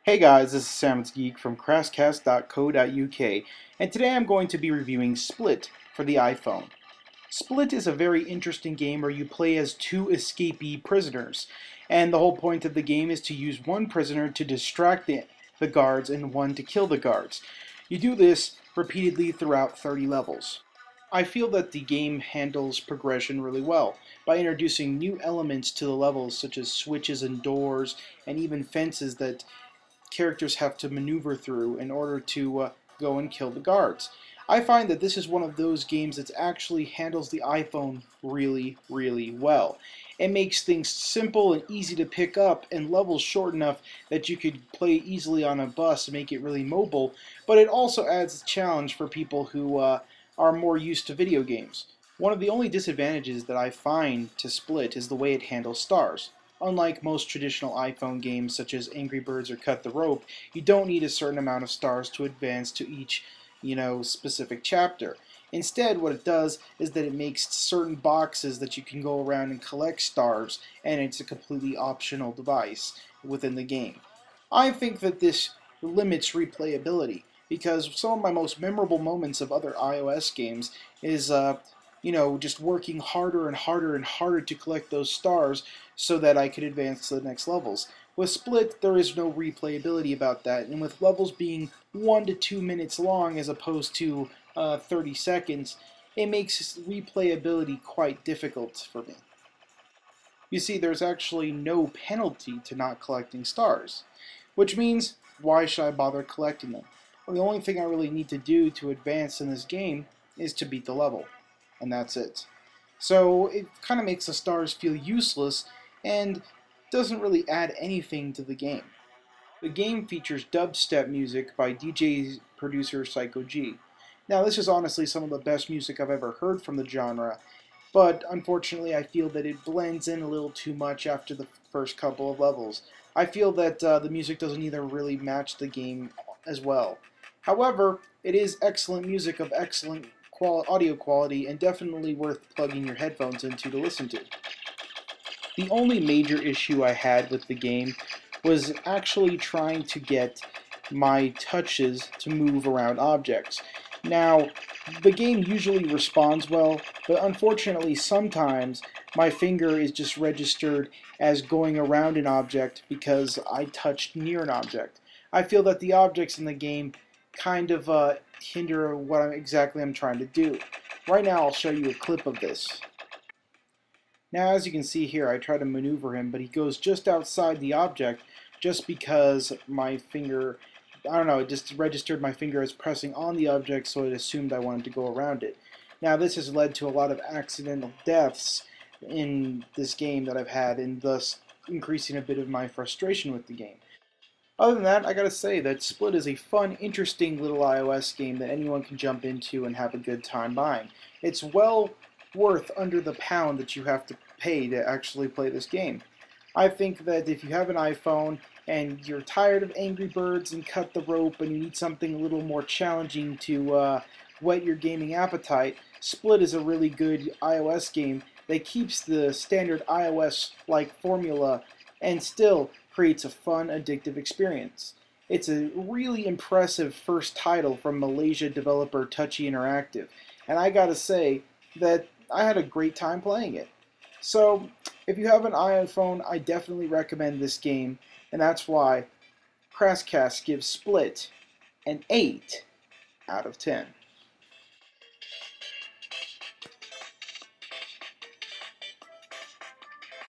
Hey guys, this is syko-g from crashcast.co.uk, and today I'm going to be reviewing Split for the iPhone. Split is a very interesting game where you play as two escapee prisoners, and the whole point of the game is to use one prisoner to distract the guards and one to kill the guards. You do this repeatedly throughout 30 levels. I feel that the game handles progression really well by introducing new elements to the levels such as switches and doors and even fences that characters have to maneuver through in order to go and kill the guards. I find that this is one of those games that actually handles the iPhone really, really well. It makes things simple and easy to pick up and levels short enough that you could play easily on a bus and make it really mobile, but it also adds a challenge for people who are more used to video games. One of the only disadvantages that I find to Split is the way it handles stars. Unlike most traditional iPhone games such as Angry Birds or Cut the Rope, you don't need a certain amount of stars to advance to each, specific chapter. Instead, what it does is that it makes certain boxes that you can go around and collect stars, and it's a completely optional device within the game. I think that this limits replayability because some of my most memorable moments of other iOS games is just working harder and harder and harder to collect those stars so that I could advance to the next levels. With Split, there is no replayability about that, and with levels being 1 to 2 minutes long as opposed to 30 seconds, it makes replayability quite difficult for me. You see, there's actually no penalty to not collecting stars, which means, why should I bother collecting them? Well, the only thing I really need to do to advance in this game is to beat the level, and that's it. So it kind of makes the stars feel useless and doesn't really add anything to the game. The game features dubstep music by DJ producer syko-g. Now this is honestly some of the best music I've ever heard from the genre, but unfortunately I feel that it blends in a little too much after the first couple of levels. I feel that the music doesn't either really match the game as well. However, it is excellent music of excellent audio quality and definitely worth plugging your headphones into to listen to. The only major issue I had with the game was actually trying to get my touches to move around objects. Now, the game usually responds well, but unfortunately sometimes my finger is just registered as going around an object because I touched near an object. I feel that the objects in the game kind of hinder what exactly I'm trying to do. Right now I'll show you a clip of this. Now as you can see here, I try to maneuver him, but he goes just outside the object just because my finger, I don't know, it just registered my finger as pressing on the object, so it assumed I wanted to go around it. Now this has led to a lot of accidental deaths in this game that I've had, and thus increasing a bit of my frustration with the game. Other than that, I gotta say that Split is a fun, interesting little iOS game that anyone can jump into and have a good time buying. It's well worth under the pound that you have to pay to actually play this game. I think that if you have an iPhone and you're tired of Angry Birds and Cut the Rope and you need something a little more challenging to whet your gaming appetite, Split is a really good iOS game that keeps the standard iOS-like formula and still creates a fun, addictive experience. It's a really impressive first title from Malaysia developer Touchy Interactive, and I gotta say that I had a great time playing it. So, if you have an iPhone, I definitely recommend this game, and that's why Crashcast gives Split an 8 out of 10.